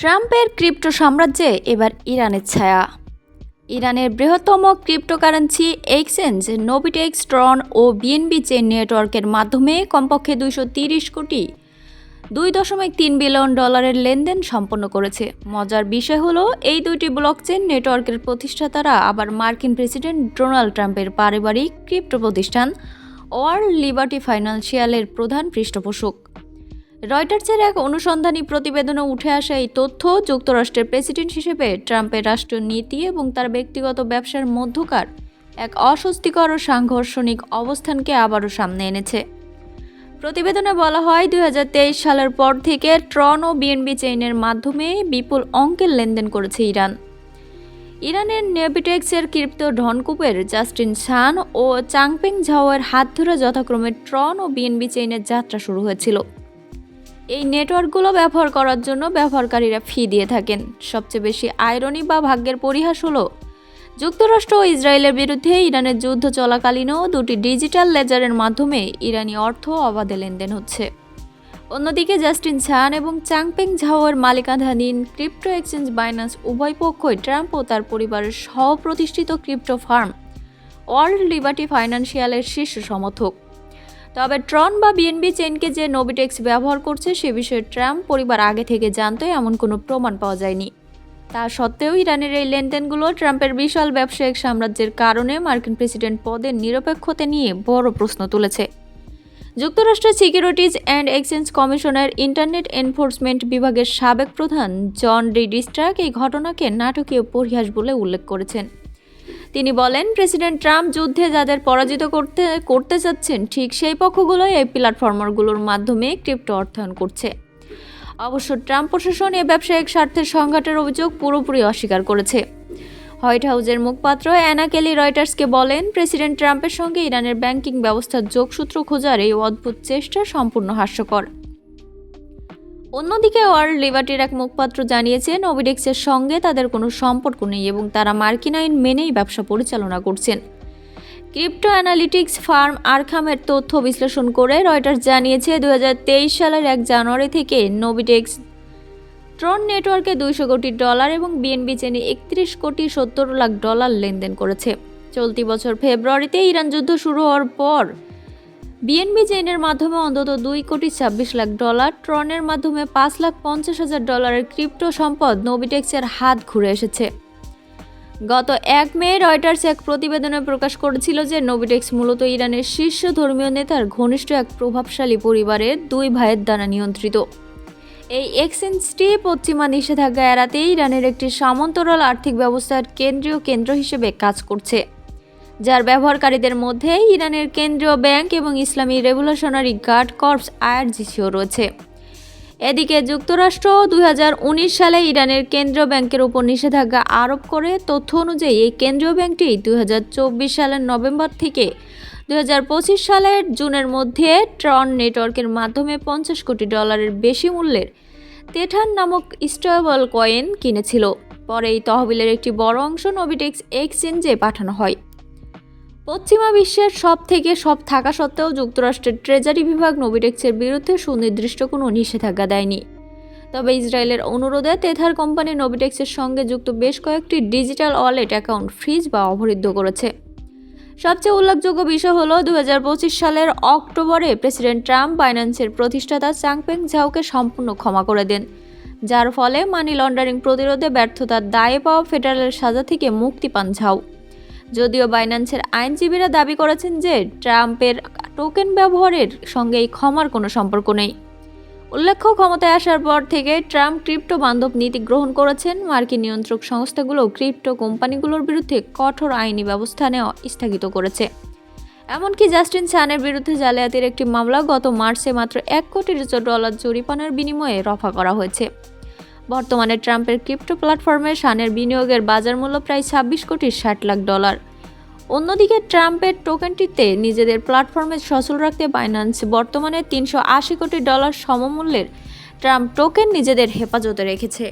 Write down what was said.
ট্রাম্পের ক্রিপ্টো সাম্রাজ্যে এবার ইরানের ছায়া। ইরানের বৃহত্তম ক্রিপ্টোকারেন্সি এক্সচেঞ্জ নোবিটেক্স, ট্রন ও বিএনবি চেইন নেটওয়ার্কের মাধ্যমে কমপক্ষে 230 কোটি $2.3 বিলিয়ন লেনদেন সম্পন্ন করেছে। মজার বিষয় হলো, এই দুইটি ব্লকচেন নেটওয়ার্কের প্রতিষ্ঠাতারা আবার মার্কিন প্রেসিডেন্ট ডোনাল্ড ট্রাম্পের পারিবারিক ক্রিপ্টো প্রতিষ্ঠান ওয়ার্ল্ড লিবার্টি ফাইন্যান্সিয়ালের প্রধান পৃষ্ঠপোষক। রয়টার্সের এক অনুসন্ধানী প্রতিবেদনে উঠে আসা এই তথ্য যুক্তরাষ্ট্রের প্রেসিডেন্ট হিসেবে ট্রাম্পের রাষ্ট্রীয় নীতি এবং তার ব্যক্তিগত ব্যবসার মধ্যকার এক অস্বস্তিকর ও সাংঘর্ষণিক অবস্থানকে আবারও সামনে এনেছে। প্রতিবেদনে বলা হয়, 2023 সালের পর থেকে ট্রন ও বিএনবি চেইনের মাধ্যমে বিপুল অঙ্কের লেনদেন করেছে ইরান। ইরানের নোবিটেক্সের ক্রিপ্টো ধনকুবের জাস্টিন শান ও চাংপেং ঝাওয়ের হাত ধরে যথাক্রমে ট্রন ও বিএনবি চেইনের যাত্রা শুরু হয়েছিল। এই নেটওয়ার্কগুলো ব্যবহার করার জন্য ব্যবহারকারীরা ফি দিয়ে থাকেন। সবচেয়ে বেশি আইরনি বা ভাগ্যের পরিহাস হলো, যুক্তরাষ্ট্র ও ইসরায়েলের বিরুদ্ধে ইরানের যুদ্ধ চলাকালীনও দুটি ডিজিটাল লেজারের মাধ্যমে ইরানি অর্থ অবাধে লেনদেন হচ্ছে। অন্যদিকে জাস্টিন শান এবং চাংপেং ঝাওয়ের মালিকানাধীন ক্রিপ্টো এক্সচেঞ্জ বাইন্যান্স উভয় পক্ষই ট্রাম্প ও তার পরিবারের সহ-প্রতিষ্ঠিত ক্রিপ্টো ফার্ম ওয়ার্ল্ড লিবার্টি ফাইন্যান্সিয়ালের শীর্ষ সমর্থক। তবে ট্রন বা বিএনবি চেইনকে যে নোবিটেক্স ব্যবহার করছে সে বিষয়ে ট্রাম্প পরিবার আগে থেকে জানতো, এমন কোনো প্রমাণ পাওয়া যায়নি। তা সত্ত্বেও ইরানের এই লেনদেনগুলো ট্রাম্পের বিশাল ব্যবসায়িক সাম্রাজ্যের কারণে মার্কিন প্রেসিডেন্ট পদের নিরপেক্ষতা নিয়ে বড় প্রশ্ন তুলেছে। যুক্তরাষ্ট্রের সিকিউরিটিজ অ্যান্ড এক্সচেঞ্জ কমিশনের ইন্টারনেট এনফোর্সমেন্ট বিভাগের সাবেক প্রধান জন ডিস্ট্রাক এই ঘটনাকে নাটকীয় পরিহাস বলে উল্লেখ করেছেন। তিনি বলেন, প্রেসিডেন্ট ট্রাম্প যুদ্ধে যাদের পরাজিত করতে চাচ্ছেন ঠিক সেই পক্ষগুলোই এই প্ল্যাটফর্মগুলোর মাধ্যমে ক্রিপ্টো অর্থায়ন করছে। অবশ্য ট্রাম্প প্রশাসন এ ব্যবসায়িক স্বার্থের সংঘাতের অভিযোগ পুরোপুরি অস্বীকার করেছে। হোয়াইট হাউসের মুখপাত্র অ্যানা কেলি রয়টার্সকে বলেন, প্রেসিডেন্ট ট্রাম্পের সঙ্গে ইরানের ব্যাংকিং ব্যবস্থার যোগসূত্র খোঁজার এই অদ্ভুত চেষ্টা সম্পূর্ণ হাস্যকর। অন্যদিকে ওয়ার্ল্ড লিবার্টির এক মুখপাত্র জানিয়েছেন, নোবিটেক্সের সঙ্গে তাদের কোনো সম্পর্ক নেই এবং তারা মার্কিন আইন মেনেই ব্যবসা পরিচালনা করছেন। ক্রিপ্টো অ্যানালিটিক্স ফার্ম আরখামের তথ্য বিশ্লেষণ করে রয়টার্স জানিয়েছে, 2023 সালের 1 জানুয়ারি থেকে নোবিটেক্স ট্রন নেটওয়ার্কে $200 কোটি এবং বিএনবি চেনে $31.70 লাখ লেনদেন করেছে। চলতি বছর ফেব্রুয়ারিতে ইরান যুদ্ধ শুরু হওয়ার পর বিএনবি চেইনের মাধ্যমে অন্তত $2.26 লাখ, ট্রনের মাধ্যমে $5,50,000 ক্রিপ্টো সম্পদ নোবিটেক্সের হাত ঘুরে এসেছে। গত 1 মে রয়টার্স এক প্রতিবেদনে প্রকাশ করেছিল যে নোবিটেক্স মূলত ইরানের শীর্ষ ধর্মীয় নেতার ঘনিষ্ঠ এক প্রভাবশালী পরিবারের 2 ভাইয়ের দ্বারা নিয়ন্ত্রিত। এই এক্সচেঞ্জটি পশ্চিমা নিষেধাজ্ঞা এড়াতে ইরানের একটি সমান্তরাল আর্থিক ব্যবস্থার কেন্দ্র হিসেবে কাজ করছে, যার ব্যবহারকারীদের মধ্যে ইরানের কেন্দ্রীয় ব্যাংক এবং ইসলামী রেভলিউশনারি গার্ড কর্পস IRGCও রয়েছে। এদিকে যুক্তরাষ্ট্র 2019 সালে ইরানের কেন্দ্রীয় ব্যাংকের উপর নিষেধাজ্ঞা আরোপ করে। তথ্য অনুযায়ী এই কেন্দ্রীয় ব্যাংকটি 2024 সালের নভেম্বর থেকে 2025 সালের জুনের মধ্যে ট্রন নেটওয়ার্কের মাধ্যমে $50 কোটি বেশি মূল্যের তেথান নামক স্টেবল কয়েন কিনেছিল। পরে এই তহবিলের একটি বড় অংশ নোবিটেক্স এক্সচেঞ্জে পাঠানো হয়। পশ্চিমা বিশ্বের সব থাকা সত্ত্বেও যুক্তরাষ্ট্রের ট্রেজারি বিভাগ নোবিটেক্সের বিরুদ্ধে সুনির্দিষ্ট কোনো নিষেধাজ্ঞা দেয়নি। তবে ইসরায়েলের অনুরোধে তেথার কোম্পানি নোবিটেক্সের সঙ্গে যুক্ত বেশ কয়েকটি ডিজিটাল ওয়ালেট অ্যাকাউন্ট ফ্রিজ বা অবরুদ্ধ করেছে। সবচেয়ে উল্লেখযোগ্য বিষয় হলো, 2025 সালের অক্টোবরে প্রেসিডেন্ট ট্রাম্প বাইন্যান্সের প্রতিষ্ঠাতা চাংপেং ঝাওকে সম্পূর্ণ ক্ষমা করে দেন, যার ফলে মানি লন্ডারিং প্রতিরোধে ব্যর্থতার দায়ে পাওয়া ফেডারেল সাজা থেকে মুক্তি পান ঝাও। যদিও বাইন্যান্সের আইনজীবীরা দাবি করেছেন যে ট্রাম্পের টোকেন ব্যবহারের সঙ্গে এই ক্ষমার কোনো সম্পর্ক নেই। উল্লেখ্য, ক্ষমতায় আসার পর থেকে ট্রাম্প ক্রিপ্টো বান্ধব নীতি গ্রহণ করেছেন। মার্কিন নিয়ন্ত্রক সংস্থাগুলো ক্রিপ্টো কোম্পানিগুলোর বিরুদ্ধে কঠোর আইনি ব্যবস্থা নেওয়া স্থগিত করেছে। এমনকি জাস্টিন শানের বিরুদ্ধে জালিয়াতির একটি মামলা গত মার্চে মাত্র $1 কোটি জরিমানার বিনিময়ে রফা করা হয়েছে। বর্তমানে ট্রাম্পের ক্রিপ্টো প্ল্যাটফর্মে শানের বিনিয়োগের বাজার মূল্য প্রায় $26.60 লাখ। অন্যদিকে ট্রাম্পের টোকেনটিতে নিজেদের প্ল্যাটফর্মে সচল রাখতে বাইন্যান্স বর্তমানে $380 কোটি সমমূল্যের ট্রাম্প টোকেন নিজেদের হেফাজতে রেখেছে।